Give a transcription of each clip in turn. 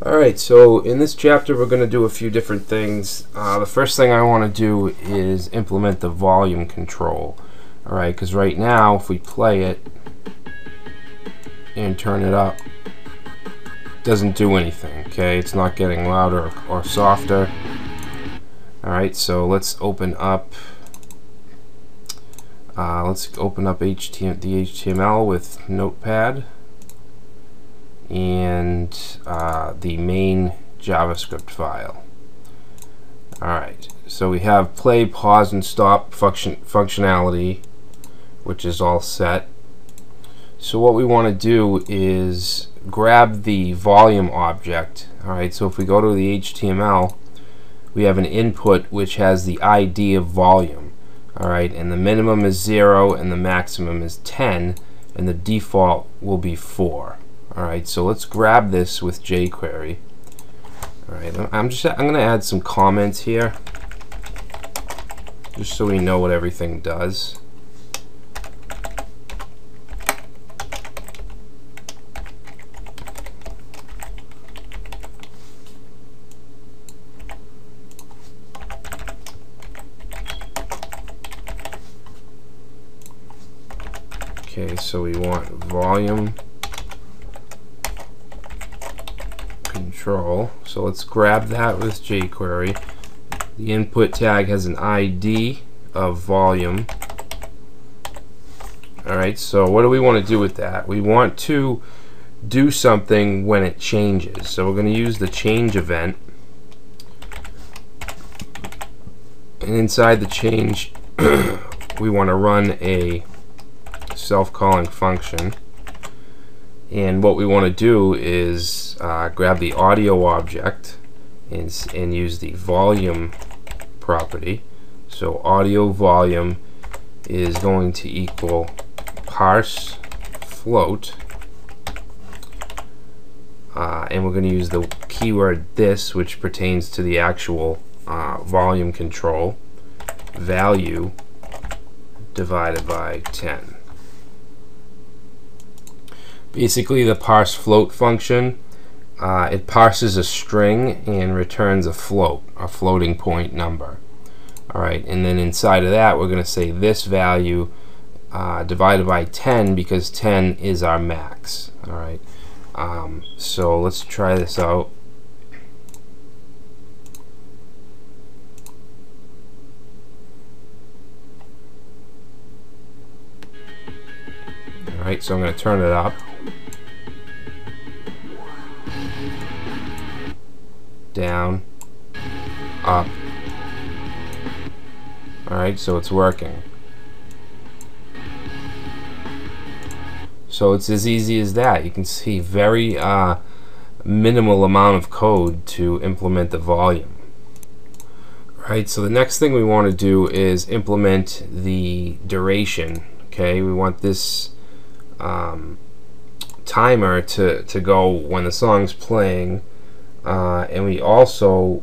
Alright, so in this chapter we're going to do a few different things. The first thing I want to do is implement the volume control. Alright, because right now if we play it and turn it up, it doesn't do anything. Okay, it's not getting louder or softer. Alright, so let's open up the HTML with Notepad and the main JavaScript file. Alright, so we have play, pause, and stop functionality, which is all set. So what we want to do is grab the volume object. Alright, so if we go to the HTML, we have an input which has the ID of volume. Alright, and the minimum is 0 and the maximum is 10, and the default will be 4. Alright, so let's grab this with jQuery. Alright, I'm going to add some comments here just so we know what everything does. Okay, so we want volume control. So let's grab that with jQuery. The input tag has an ID of volume. Alright, so what do we want to do with that? We want to do something when it changes. So we're going to use the change event. And inside the change, we want to run a self-calling function. And what we want to do is grab the audio object and use the volume property. So audio volume is going to equal parse float, and we're going to use the keyword this, which pertains to the actual volume control, value divided by 10. Basically, the parse float function, it parses a string and returns a float, a floating point number. Alright, and then inside of that we're going to say this value divided by 10, because 10 is our max. Alright, so let's try this out. Alright, so I'm going to turn it up. Down, up. Alright, so it's working. So it's as easy as that. You can see very minimal amount of code to implement the volume. Right, so the next thing we want to do is implement the duration. Okay, we want this timer to go when the song's playing, and we also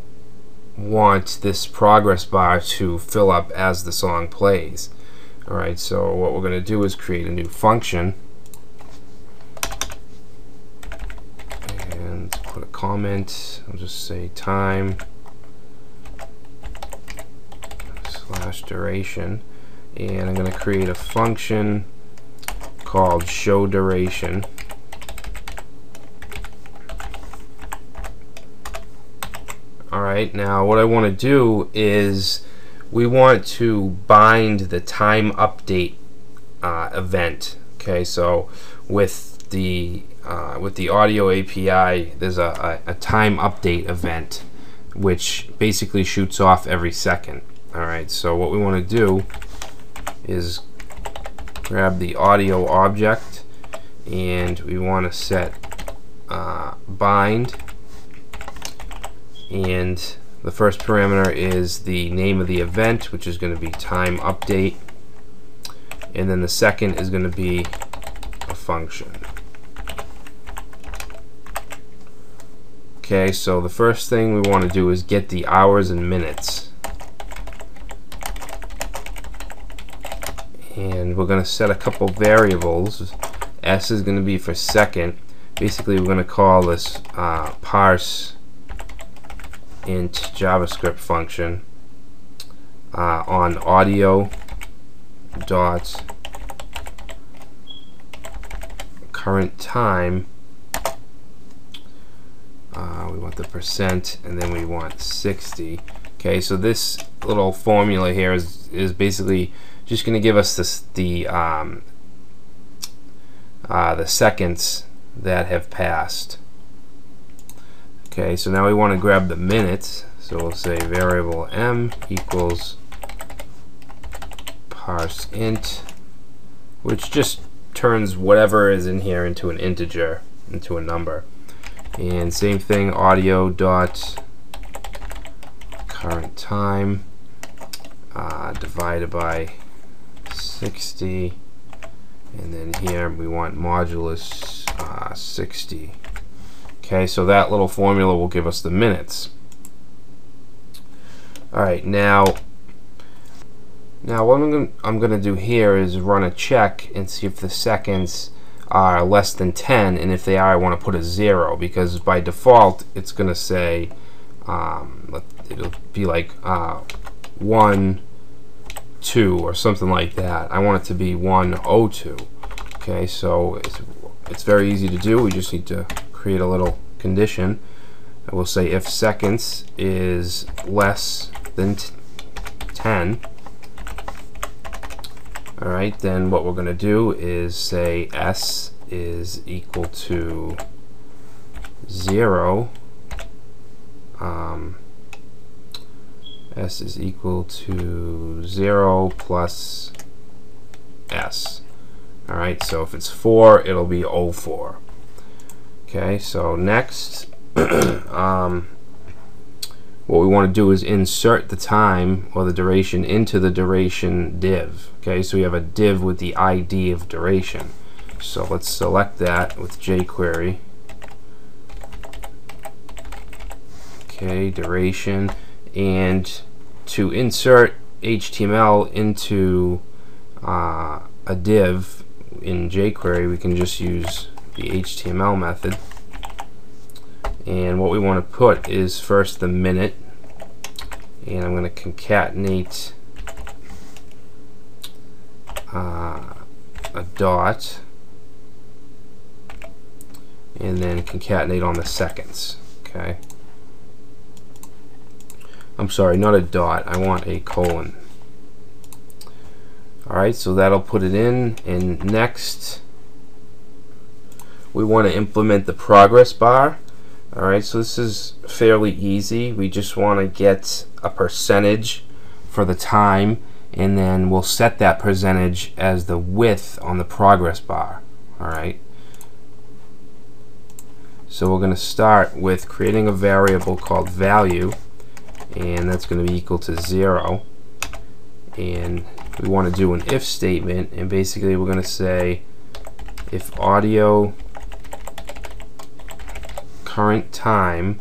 want this progress bar to fill up as the song plays. Alright, so what we're going to do is create a new function and put a comment. I'll just say time / duration, and I'm going to create a function called show duration. Alright, now what I want to do is we want to bind the time update event. Okay, so with the audio API, there's a time update event which basically shoots off every second. Alright, so what we want to do is grab the audio object, and we want to set bind, and the first parameter is the name of the event, which is going to be time update, and then the second is going to be a function. Okay, so the first thing we want to do is get the hours and minutes, and we're going to set a couple variables. S is going to be for second, basically we're going to call this parse int JavaScript function on audio dot current time. We want the percent, and then we want 60. Okay, so this little formula here is basically just going to give us this, the seconds that have passed. Okay, so now we want to grab the minutes, so we'll say variable m equals parse int, which just turns whatever is in here into an integer, into a number. And same thing, audio dot current time divided by 60, and then here we want modulus 60. Okay, so that little formula will give us the minutes. Alright, now what I'm going to do here is run a check and see if the seconds are less than 10, and if they are, I want to put a 0, because by default it's going to say it'll be like 1, 2 or something like that. I want it to be 102. Okay, so it's very easy to do. We just need to create a little condition. I will say if seconds is less than 10. Alright, then what we're going to do is say s is equal to 0. S is equal to 0 plus s. Alright, so if it's 4, it'll be 04. Okay, so next, what we want to do is insert the time or the duration into the duration div. Okay, so we have a div with the ID of duration. So let's select that with jQuery. Okay, duration, and to insert HTML into a div in jQuery, we can just use the HTML method. And what we want to put is first the minute, and I'm going to concatenate a dot, and then concatenate on the seconds. Okay, I'm sorry, not a dot, I want a colon. Alright, so that'll put it in, and next we want to implement the progress bar. Alright, so this is fairly easy. We just want to get a percentage for the time, and then we'll set that percentage as the width on the progress bar. Alright, so we're going to start with creating a variable called value, and that's going to be equal to 0. And we want to do an if statement, and basically we're going to say if audio current time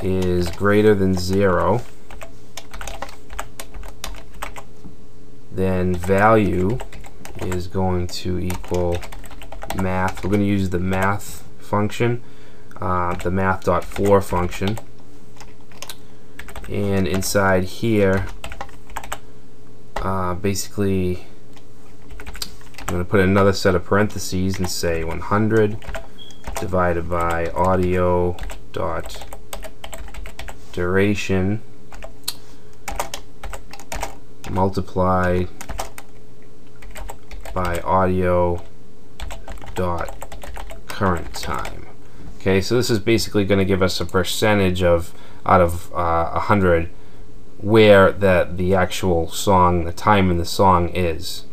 is greater than 0, then value is going to equal math. We're going to use the math function, the math.for function, and inside here basically I'm going to put another set of parentheses and say 100 divided by audio dot duration multiplied by audio dot current time. Okay, so this is basically going to give us a percentage of out of 100 where the actual song, the time in the song is.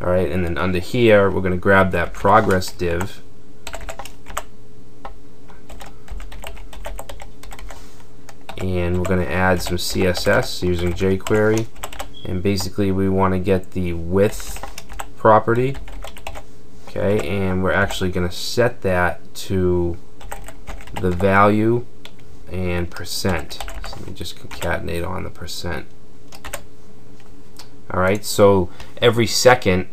Alright, and then under here we're going to grab that progress div, and we're going to add some CSS using jQuery, and basically we want to get the width property. Okay, and we're actually going to set that to the value and percent. So let me just concatenate on the percent. Alright, so every second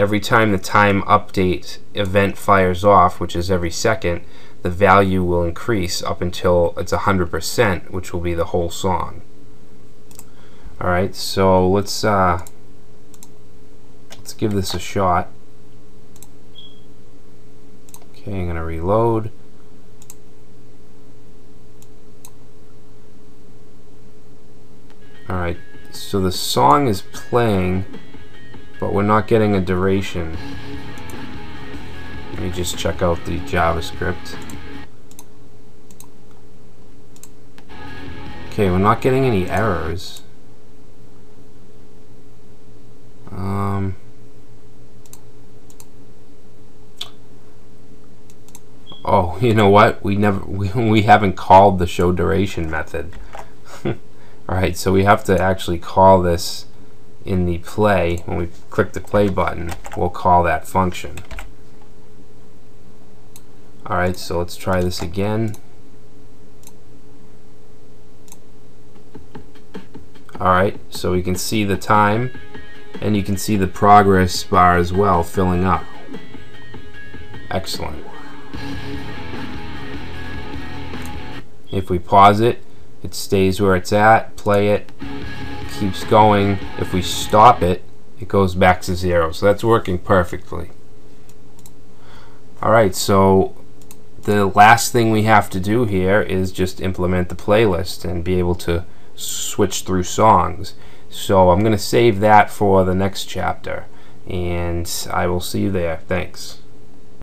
every time the time update event fires off, which is every second, the value will increase up until it's 100%, which will be the whole song. Alright, so let's give this a shot. Okay, I'm going to reload. Alright, so the song is playing, but we're not getting a duration. Let me just check out the JavaScript. Okay, we're not getting any errors. Oh, you know what? We haven't called the show duration method. Alright, so we have to actually call this in the play. When we click the play button, we'll call that function. Alright, so let's try this again. Alright, so we can see the time, and you can see the progress bar as well filling up. Excellent. If we pause it, it stays where it's at, play it, keeps going. If we stop it, it goes back to 0. So that's working perfectly. Alright, so the last thing we have to do here is just implement the playlist and be able to switch through songs. So I'm going to save that for the next chapter, and I will see you there. Thanks.